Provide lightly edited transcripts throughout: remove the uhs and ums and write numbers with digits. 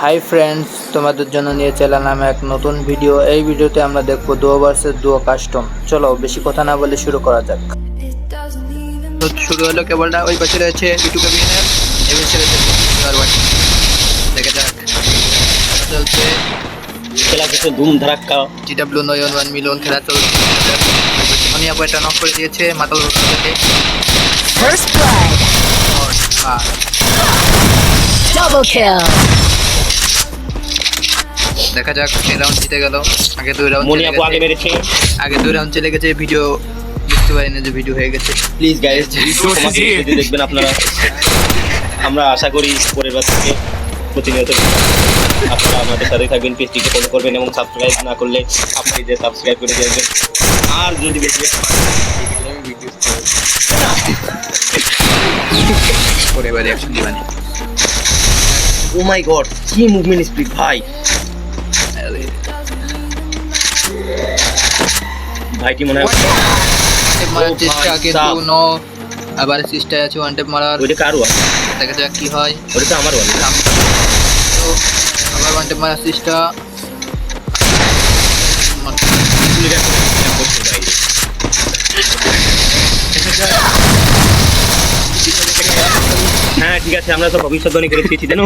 Hi friends, তোমাদের জন্য নিয়ে চালালাম এক নতুন ভিডিও। এই ভিডিওতে আমরা দেখবো ডুও ভার্সেস ডুও কাস্টম। চলো বেশি কথা না বলে শুরু করা যাক। তো শুরু হলো কেবলটা। ওই পাশে রয়েছে ইউটিউব বিগিনার, এই পাশে রয়েছে দেখা যাক চলছে। খেলা চলছে ধুম ধারাক্কা। জিডব্লিউ 911 মিলিয়ন খেলা চলছে। অনিয়া বয়টা নক করে দিয়েছে মাতাল রোডে। First blood. Double kill. দেখা যাক এই রাউন্ড জিতে গেল। আগে দুই রাউন্ড মনিয়া আগে মেরেছে। আগে দুই রাউন্ড চলে গেছে। ভিডিও বুঝতে পারি না যে ভিডিও হয়ে গেছে। প্লিজ গাইস যদি দেখবেন আপনারা, আমরা আশা করি পরের বার থেকে প্রতিনিয়ত আপনারা আমাদের সাথে থাকবেন, পেজটিকে ফলো করবেন এবং সাবস্ক্রাইব না করলে আপনি যে সাবস্ক্রাইব করে দেবেন। আর যদি বেশি পরের বার রিঅ্যাকশন দিবেন। ও মাই গড, কি মুভমেন্ট স্পিড ভাই। ভাইটি মনে হয় মারার চেষ্টা, কিন্তু নো। আবার চেষ্টায় আছে ওয়ান ট্যাপ মারার। ওইটা কারো আছে, দেখা যাক কি হয়। ওটা তো আমারও আছে। আবার ওয়ান ট্যাপ মারার চেষ্টা। হ্যাঁ ঠিক আছে, আমরা তো ভবিষ্যৎবাণী করে দিয়েছি জানো।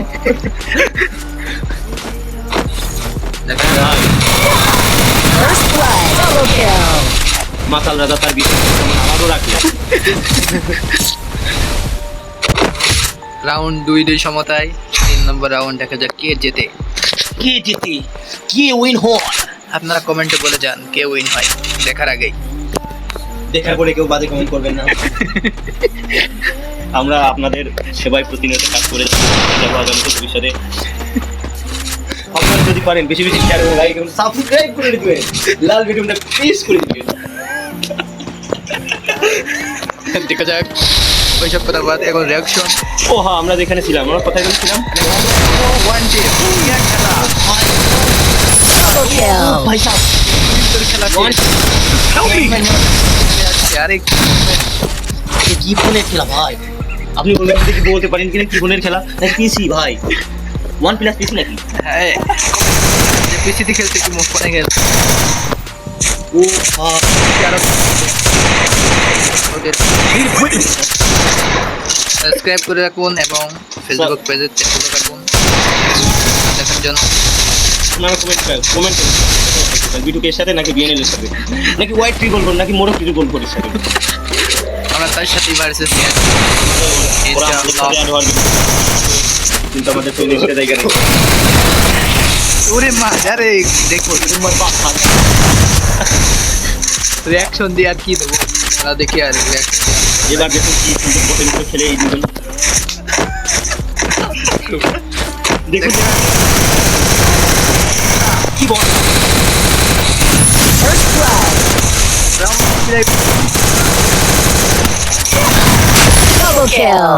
First blood. Double kill. মাতাল রাজা তার বিষয় আমারও রাখলাম। রাউন্ড 2-2 সমতায়। 3 নম্বর রাউন্ড। দেখা যাক কে জেতে। কে জিতে, কে উইন হয়, আপনারা কমেন্টে বলে যান কে উইন হয় দেখার আগেই। দেখার পরে কেউ বাজে কমেন্ট করবেন না। আমরা আপনাদের সেবায় প্রতিনিয়ত কাজ করে যাবো আগামী ভবিষ্যতে। আপনারা যদি পারেন বেশি বেশি শেয়ার এবং লাইক এবং সাবস্ক্রাইব করে দিবেন, লাল ভিডিওটা প্রেস করে দিবেন। দেখা যাক ওইসব কথা বাদ, এখন রিঅ্যাকশন। ও হ্যাঁ, আমরা যেখানে ছিলাম, আমরা কোথায় গেছিলাম? ওয়ান টিপ খেলা। Double kill. ভাই সাহেব, খেলা আরে কি ফোনের খেলা ভাই? আপনি বলবেন কি বলতে পারেন কিনা কি ফোনের খেলা? নাকি পিসি ভাই? 1 প্লাস পিসি নাকি? হ্যাঁ, পিসিতে খেলতে কি মুখ পড়ে গেল। ও হ্যাঁ, সাবস্ক্রাইব করে রাখুন এবং ফেসবুক পেজে ফলো রাখুন দেখার জন্য। আপনারা কমেন্ট বিটুকে এর সাথে নাকি বিএনএল এর সাথে নাকি হোয়াইট ট্রিপল গোল নাকি মোরক ট্রিপল গোলের সাথে? আমরা তার সাথে ভার্সেস কিন্তু আমাদের তো একটা জায়গা নেই। ওরে মা আরে দেখো তোমার বাপ রিঅ্যাকশন দিয়ে আর কি দেবো, আমরা দেখি আর রিঅ্যাকশন। এবার দেখুন কি সুন্দর বোটের মতো খেলে এই দুজন। দেখুন কি বল। First blood. Double kill.